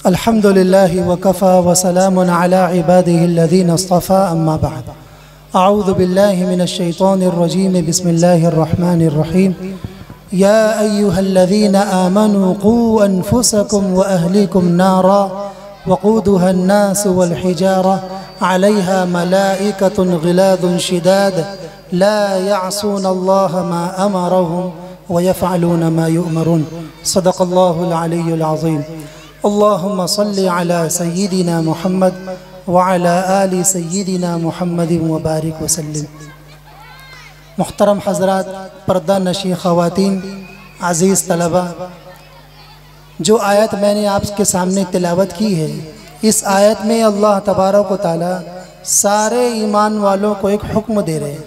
अल्हम्दुलिल्लाहि वकफ़ा वसलामुन अला इबादिहिल्लज़ीना इस्तफ़ा अम्मा बअद। अऊज़ु बिल्लाहि मिनश्शैतानिर्रजीम बिस्मिल्लाहिर्रहमानिर्रहीम। या अय्युहल्लज़ीना आमनू क़ू अनफुसकुम व अहलीकुम नारा वक़ूदुहा अन्नासु वल हिजारा अलैहा मलाइकतुन ग़िलाज़ुन शिदाद ला यअसूनल्लाह मा अमरहुम व यफ़अलूना मा युअमरून। सदक़ल्लाहुल अलियुल अज़ीम। अल्लाहुम्मा सल्लि अला सय्यिदिना मुहम्मद व अला आलि सय्यिदिना मुहम्मद व बारिक वसल्लिम। मुहतरम हज़रात, पर्दा नशी ख़वातीन, अज़ीज़ तलबा, जो आयत मैंने आपके सामने तिलावत की है, इस आयत में अल्लाह तबारक व तआला सारे ईमान वालों को एक हुक्म दे रहे हैं।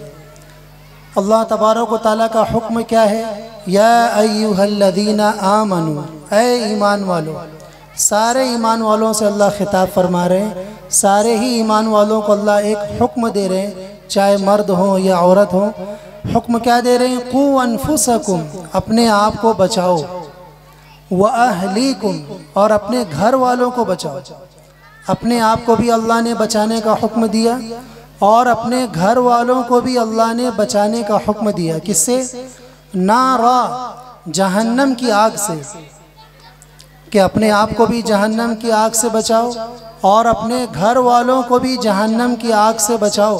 अल्लाह तबारक व तआला का हुक्म क्या है? या अय्युहल्लज़ीना आमनू, ऐ ईमान वालों। सारे ईमान वालों से अल्लाह खिताब फरमा रहे हैं। सारे ही ईमान वालों को अल्लाह एक हुक्म दे रहे हैं, चाहे मर्द हो या औरत हो। हुक्म क्या दे रहे हैं? क़ू अनफुसकुम, अपने आप को बचाओ, व अहलीकुम, और अपने घर वालों को बचाओ। अपने आप को भी अल्लाह ने बचाने का हुक्म दिया और अपने घर वालों को भी अल्लाह ने बचाने का हुक्म दिया। किससे? नारा, जहन्नम की आग से, कि अपने आप को भी जहन्नम की आग से बचाओ और अपने घर वालों को भी जहन्नम की आग से बचाओ।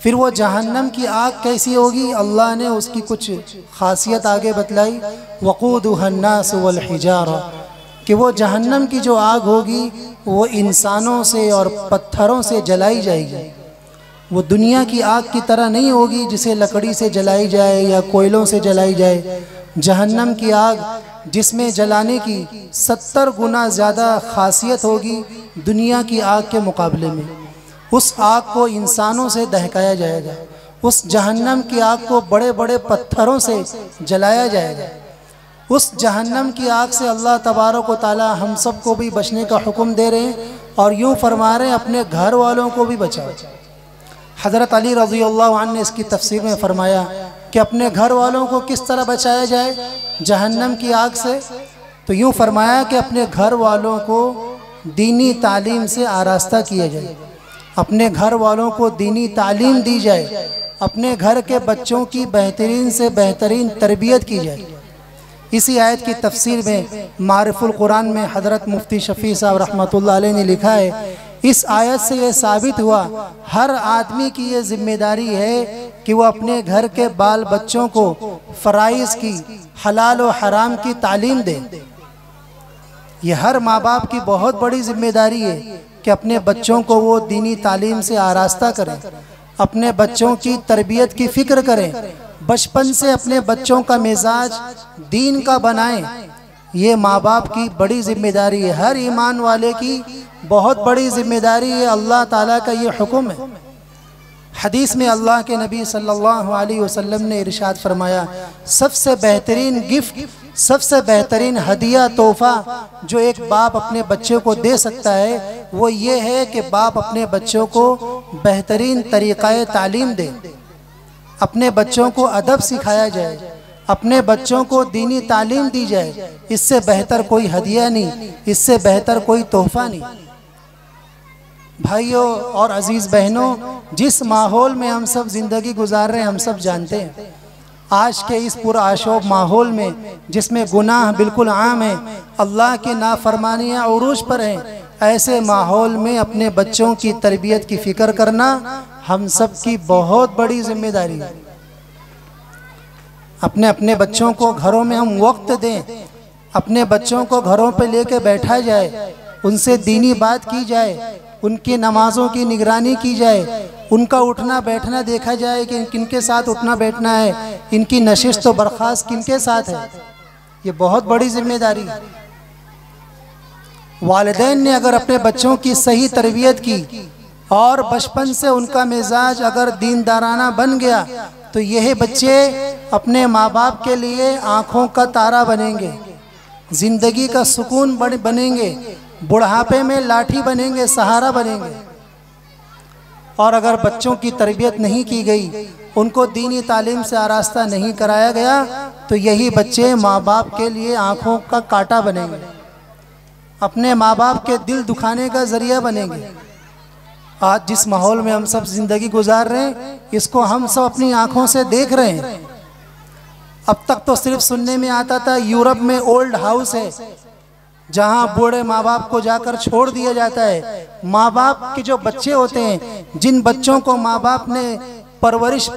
फिर वो जहन्नम की आग कैसी होगी? अल्लाह ने उसकी कुछ खासियत आगे बतलाई। वक़ूदुहा अन्नास वल हिजारा, कि वो जहन्नम की जो आग होगी वो इंसानों से और पत्थरों से जलाई जाएगी। वो दुनिया की आग की तरह नहीं होगी जिसे लकड़ी से जलाई जाए या कोयलों से जलाई जाए। जहन्नम की आग, जिसमें जलाने की 70 गुना ज़्यादा खासियत होगी दुनिया की आग के मुकाबले में। उस आग को इंसानों से दहकाया जाएगा। उस जहन्नम की आग को बड़े बड़े पत्थरों से जलाया जाएगा। उस जहन्नम की आग से अल्लाह तबारक व तआला हम सब को भी बचने का हुक्म दे रहे हैं और यूँ फरमा रहे हैं अपने घर वालों को भी बचाओ। हज़रत अली रज़ियल्लाहु अन्हु ने इसकी तफसीर में फरमाया कि अपने घर वालों को किस तरह बचाया जाए जहन्नम की आग से। तो यूँ फरमाया कि अपने घर वालों को दीनी तालीम से आरास्ता किया जाए, अपने घर वालों को दीनी तालीम दी जाए, अपने घर के बच्चों की बेहतरीन से बेहतरीन तरबियत की जाए। इसी आयत की तफसीर में मारिफुल कुरान में हज़रत मुफ्ती शफ़ी साहब रहमतुल्लाह अलैह ने लिखा है, इस आयत से ये साबित हुआ हर आदमी की ये जिम्मेदारी है कि वो अपने घर के बाल बच्चों को फ़राइज़ की, हलाल और हराम की तालीम दे। ये हर माँ बाप की बहुत बड़ी जिम्मेदारी है कि अपने बच्चों को वो दीनी तालीम से आरास्ता करें, अपने बच्चों की तरबियत की फ़िक्र करें, बचपन से अपने बच्चों का मिजाज दीन का बनाएं। ये माँ बाप की बड़ी जिम्मेदारी है, हर ईमान वाले की बहुत बड़ी जिम्मेदारी है। अल्लाह ताला का ये हुक्म है। हदीस में अल्लाह के नबी सल्लल्लाहु अलैहि वसल्लम ने इरशाद फरमाया, सबसे बेहतरीन गिफ्ट, सबसे बेहतरीन हदिया, तोहफा जो एक बाप अपने बच्चे को दे सकता है वो ये है कि बाप अपने बच्चों को बेहतरीन तरीक़ाए तालीम दे, अपने बच्चों को अदब सिखाया जाए, अपने बच्चों को दीनी तालीम दी जाए। इससे बेहतर कोई हदिया नहीं, इससे बेहतर कोई तोहफा नहीं। भाइयों और अजीज़ बहनों, जिस माहौल में हम सब ज़िंदगी गुजार रहे हैं हम सब जानते हैं। आज के इस पुरआशोब माहौल में जिसमें गुनाह बिल्कुल आम है, अल्लाह की नाफरमानियाँ उरूज पर हैं, ऐसे माहौल में अपने बच्चों की तरबियत की फ़िक्र करना हम सब की बहुत बड़ी जिम्मेदारी है। अपने अपने बच्चों को घरों में हम वक्त दें, अपने बच्चों को घरों पे लेके बैठा जाए, उनसे दीनी बात की जाए, उनकी नमाज़ों की निगरानी की जाए, उनका उठना बैठना देखा जाए कि किनके साथ उठना बैठना है, इनकी नशिस्त व बर्खास्त किनके साथ है। ये बहुत बड़ी जिम्मेदारी है। वालिदैन ने अगर अपने बच्चों की सही तरबियत की और बचपन से उनका मिजाज अगर दीनदाराना बन गया तो यही बच्चे अपने माँ बाप के लिए आँखों का तारा बनेंगे, ज़िंदगी का सुकून बनेंगे, बुढ़ापे में लाठी बनेंगे, सहारा बनेंगे। और अगर बच्चों की तरबियत नहीं की गई, उनको दीनी तालीम से आरास्ता नहीं कराया गया तो यही बच्चे माँ बाप के लिए आँखों का कांटा बनेंगे। अपने माँ बाप के दिल दुखाने का ज़रिया बनेंगे। आज जिस माहौल में हम सब ज़िंदगी गुजार रहे हैं, इसको हम सब अपनी आँखों से देख रहे हैं। अब तक तो सिर्फ सुनने में आता था यूरोप में ओल्ड हाउस है जहाँ बूढ़े माँ बाप को जाकर छोड़ दिया जाता है। माँ बाप के जो बच्चे होते हैं, जिन बच्चों को माँ बाप ने परवरिश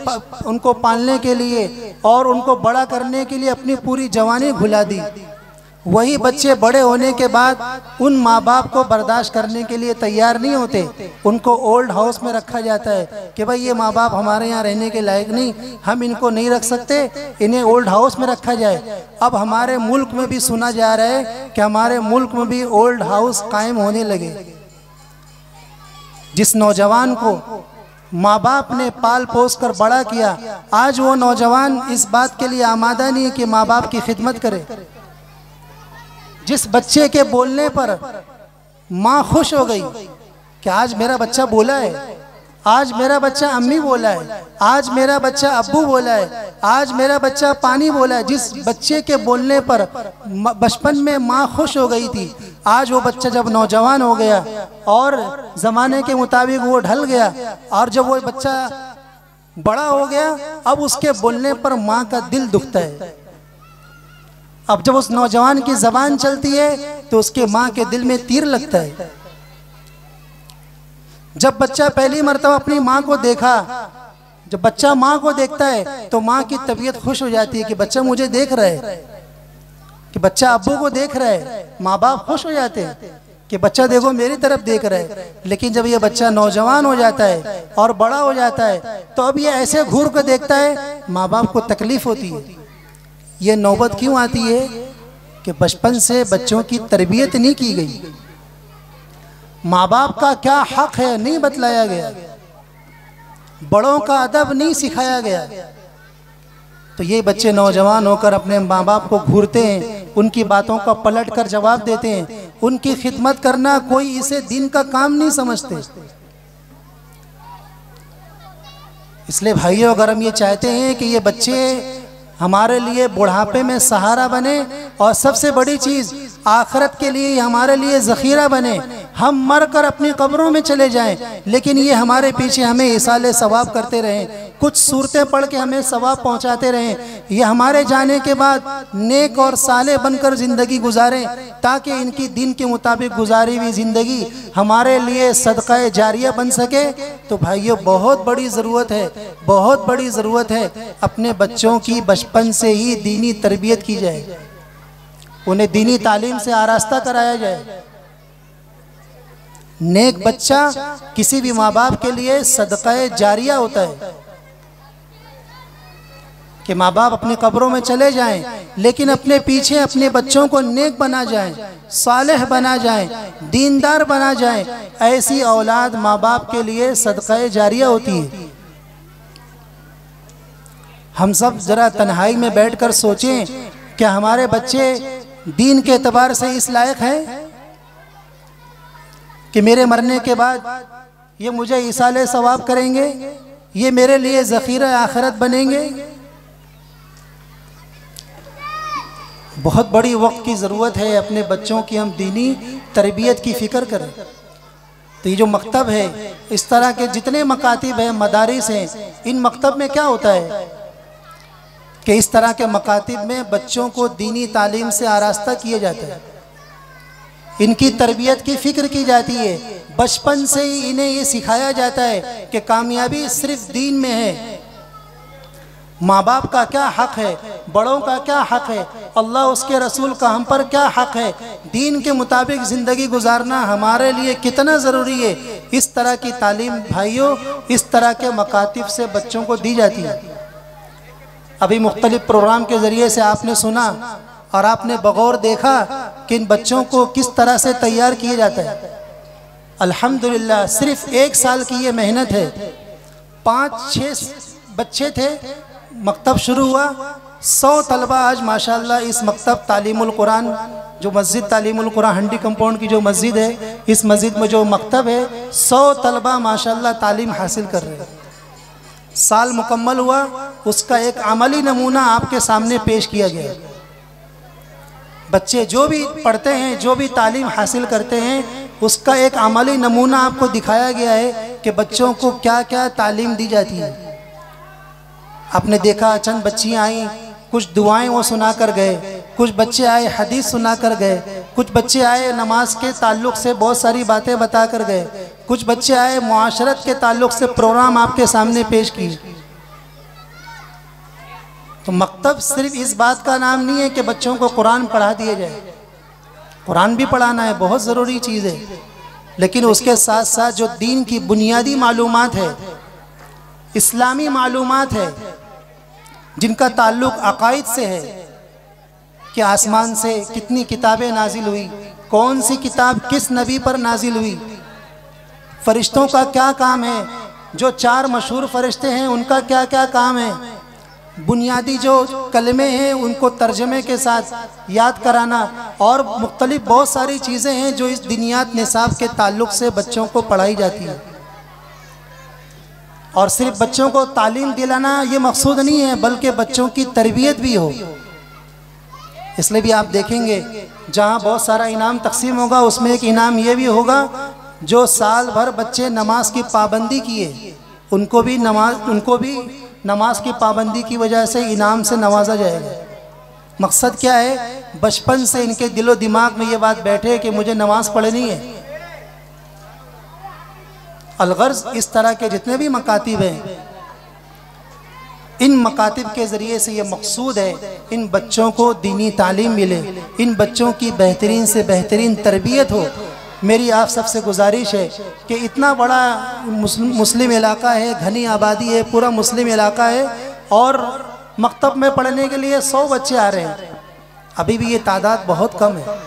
उनको पालने के लिए और उनको बड़ा करने के लिए अपनी पूरी जवानी घुला दी, वही बच्चे बड़े होने के बाद उन माँ बाप को बर्दाश्त करने के लिए तैयार नहीं होते। उनको ओल्ड हाउस में रखा जाता है कि भाई ये माँ बाप हमारे यहाँ रहने के लायक नहीं, हम इनको नहीं रख सकते, इन्हें ओल्ड हाउस में रखा जाए। अब हमारे मुल्क में भी सुना जा रहा है कि हमारे मुल्क में भी ओल्ड हाउस कायम होने लगे। जिस नौजवान को माँ बाप ने पाल पोस कर बड़ा किया, आज वो नौजवान इस बात के लिए आमादा नहीं है कि माँ बाप की खिदमत करे। जिस बच्चे के बोलने पर माँ खुश हो गई कि आज मेरा बच्चा बोला है, आज मेरा बच्चा अम्मी बोला है, आज मेरा बच्चा अब्बू बोला है, आज मेरा बच्चा पानी बोला है, जिस बच्चे के बोलने पर बचपन में माँ खुश हो गई थी, आज वो बच्चा जब नौजवान हो गया और ज़माने के मुताबिक वो ढल गया और जब वो बच्चा बड़ा हो गया, अब उसके बोलने पर माँ का दिल दुखता है। अब जब उस नौजवान की ज़बान चलती है तो उसके माँ के दिल में तीर लगता है। जब बच्चा पहली मर्तबा अपनी माँ को देखा, जब बच्चा माँ को देखता है तो माँ की तबीयत खुश हो जाती है कि बच्चा मुझे देख रहा है, कि बच्चा अब्बू को देख रहा है। माँ बाप खुश हो जाते हैं कि बच्चा देखो मेरी तरफ देख रहा है। लेकिन जब ये बच्चा नौजवान हो जाता है और बड़ा हो जाता है तो अब ये ऐसे घूर कर देखता है, माँ बाप को तकलीफ होती है। ये नौबत क्यों आती है कि बचपन से बच्चों की तरबियत नहीं की गई, माँ बाप का क्या हक है नहीं बतलाया गया, बड़ों का अदब नहीं सिखाया गया। तो ये बच्चे नौजवान होकर अपने माँ बाप को घूरते हैं, उनकी बातों का पलट कर जवाब देते हैं। उनकी खिदमत करना कोई इसे दिन का काम नहीं समझते। इसलिए भाइयों, अगर हम ये चाहते हैं कि ये बच्चे हमारे लिए बुढ़ापे में सहारा बने और सबसे बड़ी चीज़ आखिरत के लिए हमारे लिए ज़ख़ीरा बने, हम मर कर अपनी कब्रों में चले जाएं, लेकिन ये हमारे पीछे हमें इसाले सवाब करते रहें, कुछ सूरतें पढ़ के हमें सवाब पहुंचाते रहें, ये हमारे जाने के बाद नेक और साले बनकर ज़िंदगी गुजारें, ताकि इनकी दिन के मुताबिक गुजारी हुई ज़िंदगी हमारे लिए सदक़ा जारिया बन सके। तो भाइयों, बहुत बड़ी ज़रूरत है, बहुत बड़ी ज़रूरत है अपने बच्चों की बचपन से ही दीनी तरबियत की जाए, उन्हें दीनी तालीम से आरास्ता कराया जाए। नेक बच्चा किसी भी माँ बाप के लिए सदक़ा जारिया होता है कि माँ बाप अपनी कब्रों में चले जाएं, लेकिन अपने पीछे अपने बच्चों को नेक बना जाएं, सालेह बना जाएं, दीनदार बना जाएं। ऐसी औलाद माँ बाप के लिए सदक़ा जारिया होती है। हम सब जरा तन्हाई में बैठकर सोचें, क्या हमारे बच्चे दीन के एतबार से इस लायक हैं कि मेरे मरने के बाद ये मुझे इसाले सवाब करेंगे, ये मेरे लिए ज़ख़ीरा आखिरत बनेंगे? बहुत बड़ी वक्त की ज़रूरत है अपने बच्चों की हम दीनी तरबियत की फ़िक्र करें। तो ये जो मकतब है, इस तरह के जितने मकातिब हैं, मदारिस हैं, इन मकतब में क्या होता है कि इस तरह के मकातिब में बच्चों को दीनी तालीम से आरास्ता किया जाता है, इनकी तरबियत की फ़िक्र की जाती है। बचपन से ही इन्हें ये सिखाया जाता है कि कामयाबी सिर्फ दीन में है, माँ बाप का क्या हक है, बड़ों का क्या हक है, अल्लाह उसके रसूल का हम पर क्या हक है, दीन के मुताबिक ज़िंदगी गुजारना हमारे लिए कितना ज़रूरी है। इस तरह की तालीम भाइयों, इस तरह के मकातिब से बच्चों को दी जाती है। अभी मुख्तलिफ प्रोग्राम के ज़रिए से आपने सुना और आपने बगौर देखा कि इन बच्चों को किस तरह से तैयार किया जाता है। अल्हम्दुलिल्लाह, सिर्फ 1 साल की ये मेहनत है। 5-6 बच्चे थे, मकतब शुरू हुआ, 100 तलबा आज माशाल्लाह इस मकतब तालीमुल कुरान, जो मस्जिद तालीमुल कुरान हंडी कंपाउंड की जो मस्जिद है, इस मस्जिद में जो मकतब है, 100 तलबा माशाल्लाह तालीम हासिल कर रहे हैं। साल मुकम्मल हुआ, उसका एक अमली नमूना आपके सामने पेश किया गया। बच्चे जो भी पढ़ते हैं, जो भी तालीम हासिल करते हैं, उसका एक अमली नमूना आपको दिखाया गया है कि बच्चों को क्या क्या तालीम दी जाती है। आपने देखा चंद बच्चियाँ आई, कुछ दुआएं वो सुना कर गए, कुछ बच्चे आए हदीस सुना कर गए, कुछ बच्चे आए नमाज के ताल्लुक़ से बहुत सारी बातें बता कर गए, कुछ बच्चे आए मुआशरत के ताल्लुक़ से प्रोग्राम आपके सामने पेश किए। तो मकतब सिर्फ इस बात का नाम नहीं है कि बच्चों को कुरान पढ़ा दिया जाए, कुरान भी पढ़ाना है, बहुत ज़रूरी चीज़ है, लेकिन उसके साथ साथ जो दीन की बुनियादी मालूमात है, इस्लामी मालूमात है, जिनका ताल्लुक़ अक़ाइद से है कि आसमान से कितनी किताबें नाजिल हुई, कौन सी किताब किस नबी पर नाजिल हुई, फ़रिश्तों का क्या काम है, जो 4 मशहूर फ़रिश्ते हैं उनका क्या क्या काम है, बुनियादी जो कलमे हैं उनको तर्जमे के साथ याद कराना, और मुख्तलिफ बहुत सारी चीज़ें हैं जो इस दिनियात निसाब के ताल्लुक़ से बच्चों को पढ़ाई जाती है। और सिर्फ बच्चों को तालीम दिलाना ये मकसूद नहीं है, बल्कि बच्चों की तरबियत भी हो। इसलिए भी आप देखेंगे जहाँ बहुत सारा इनाम तकसीम होगा, उसमें एक इनाम ये भी होगा जो साल भर बच्चे नमाज की पाबंदी किए, उनको भी नमाज की पाबंदी की वजह से इनाम से नवाजा जाएगा। मकसद क्या है? बचपन से इनके दिलो दिमाग में ये बात बैठे कि मुझे नमाज पढ़नी है। अलगर्ज इस तरह के जितने भी मकातिब हैं, इन मकातिब के ज़रिए से ये मकसूद है इन बच्चों को दीनी तालीम मिले, इन बच्चों की बेहतरीन से बेहतरीन तरबियत हो। मेरी आप सबसे गुजारिश है कि इतना बड़ा मुस्लिम इलाका है, घनी आबादी है, पूरा मुस्लिम इलाका है, और मकतब में पढ़ने के लिए 100 बच्चे आ रहे हैं, अभी भी ये तादाद बहुत कम है।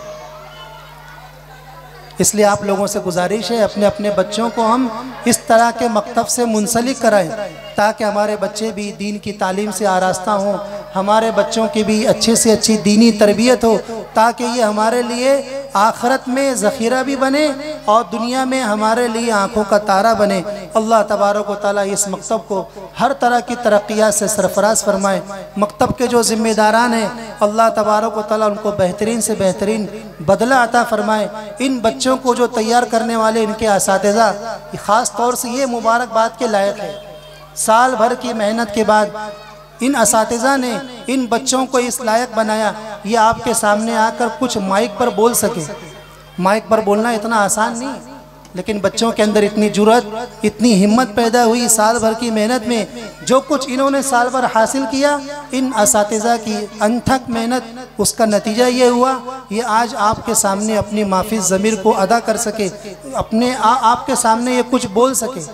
इसलिए आप लोगों से गुजारिश है अपने अपने बच्चों को हम इस तरह के मकतब से मुंसलिक कराएं, ताकि हमारे बच्चे भी दीन की तालीम से आरास्ता हों, हमारे बच्चों की भी अच्छे से अच्छी दीनी तरबियत हो, ताकि ये हमारे लिए आखिरत में ज़ख़ीरा भी बने और दुनिया में हमारे लिए आँखों का तारा बने। अल्लाह तबारक व तआला इस मकतब को हर तरह की तरक्कियात से सरफराज फरमाए। मकतब के जो ज़िम्मेदारान हैं, अल्लाह तबारक व तआला उनको बेहतरीन से बेहतरीन बदला अता फरमाए। इन बच्चों को जो तैयार करने वाले इनके असातिज़ा, ख़ास तौर से ये मुबारकबाद के लायक है, साल भर की मेहनत के बाद इन असातिज़ा ने इन बच्चों को इस लायक बनाया ये आपके सामने आकर कुछ माइक पर बोल सके। माइक पर बोलना इतना आसान नहीं, लेकिन बच्चों के अंदर इतनी जुर्रत, इतनी हिम्मत पैदा हुई साल भर की मेहनत में। जो कुछ इन्होंने साल भर हासिल किया, इन असातिज़ा की अनथक मेहनत, उसका नतीजा ये हुआ, ये आज आपके सामने अपनी माफी ज़मीर को अदा कर सके, अपने आपके सामने ये कुछ बोल सके।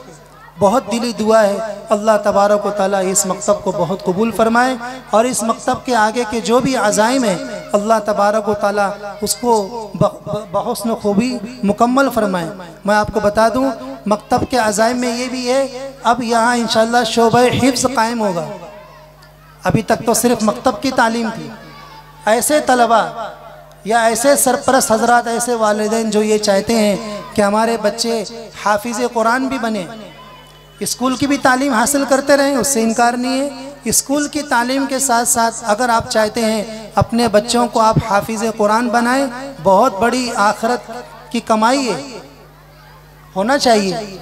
बहुत दिली दुआ है अल्लाह तबारक व तआला इस मकतब को बहुत कबूल फरमाए, और इस मकतब के आगे के जो भी अज़ाइम है अल्लाह तबारक व तआला उसको बहुस्न खूबी मुकम्मल फरमाए। मैं आपको बता दूं, मकतब के अज़ाइम में ये भी है, अब यहाँ इंशाअल्लाह शोबे हिफ्ज़ कायम होगा। अभी तक तो सिर्फ मकतब की तालीम थी। ऐसे तलबा या ऐसे सरपरस्त हजरात, ऐसे वालिदैन जो ये चाहते हैं कि हमारे बच्चे हाफिज़ कुरान भी बने, स्कूल की भी तालीम हासिल करते रहें, उससे इनकार नहीं है। स्कूल की तालीम के साथ साथ अगर आप चाहते हैं अपने बच्चों को आप हाफिज़ कुरान बनाएं, बहुत बड़ी आखिरत की कमाई है, होना चाहिए।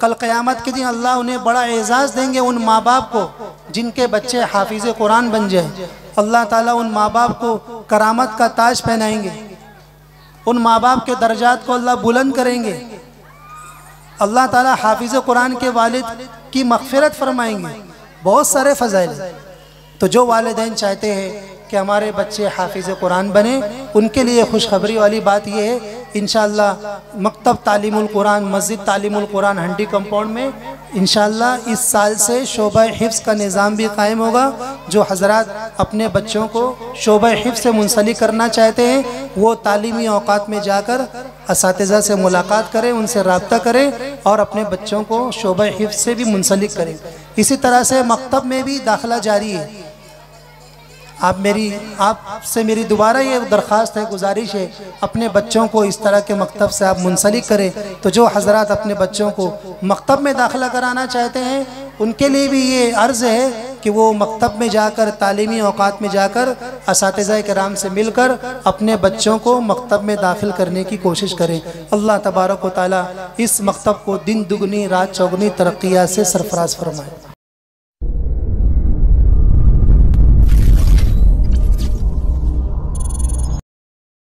कल क़यामत के दिन अल्लाह उन्हें बड़ा एजाज़ देंगे उन माँ बाप को जिनके बच्चे हाफिज़ कुरान बन जाए। अल्लाह ताला उन माँ बाप को करामत का ताज पहनाएंगे, उन माँ बाप के दर्जात को अल्लाह बुलंद करेंगे। अल्लाह ताला हाफिज़ कुरान के वालिद की मग़फ़िरत फरमाएंगे। बहुत सारे फ़ज़ाइल। तो जो वालिदैन चाहते हैं कि हमारे बच्चे हाफिज़ कुरान बने, उनके लिए खुशखबरी वाली बात यह है, इंशाअल्लाह मकतब तालीमुल कुरान, मस्जिद तालीमुल कुरान हंडी कंपाउंड में इंशाअल्लाह इस साल से शोबा हिफ्ज़ का निज़ाम भी कायम होगा। जो हज़रात अपने बच्चों को शोबा हिफ्ज़ से मुंसलिक करना चाहते हैं, वो तालीमी औक़ात में जाकर असातिज़ा से मुलाकात करें, उनसे रब्ता करें और अपने बच्चों को शोबा हिफ्ज़ से भी मुंसलिक करें। इसी तरह से मकतब में भी दाखिला जारी है। आपसे मेरी दोबारा ये दरख्वास्त है, गुजारिश है, अपने बच्चों को इस तरह के मकतब से आप मुंसलिक करें। तो जो हज़रात अपने बच्चों को मकतब में दाखिला कराना चाहते हैं, उनके लिए भी ये अर्ज़ है कि वो मकतब में जाकर, तालीमी औकात में जाकर असातिज़ा किराम से मिलकर अपने बच्चों को मकतब में दाखिल करने की कोशिश करें। अल्लाह तबारक व तआला इस मकतब को दिन दुगनी रात चौगुनी तरक्कियात से सरफराज फरमाए।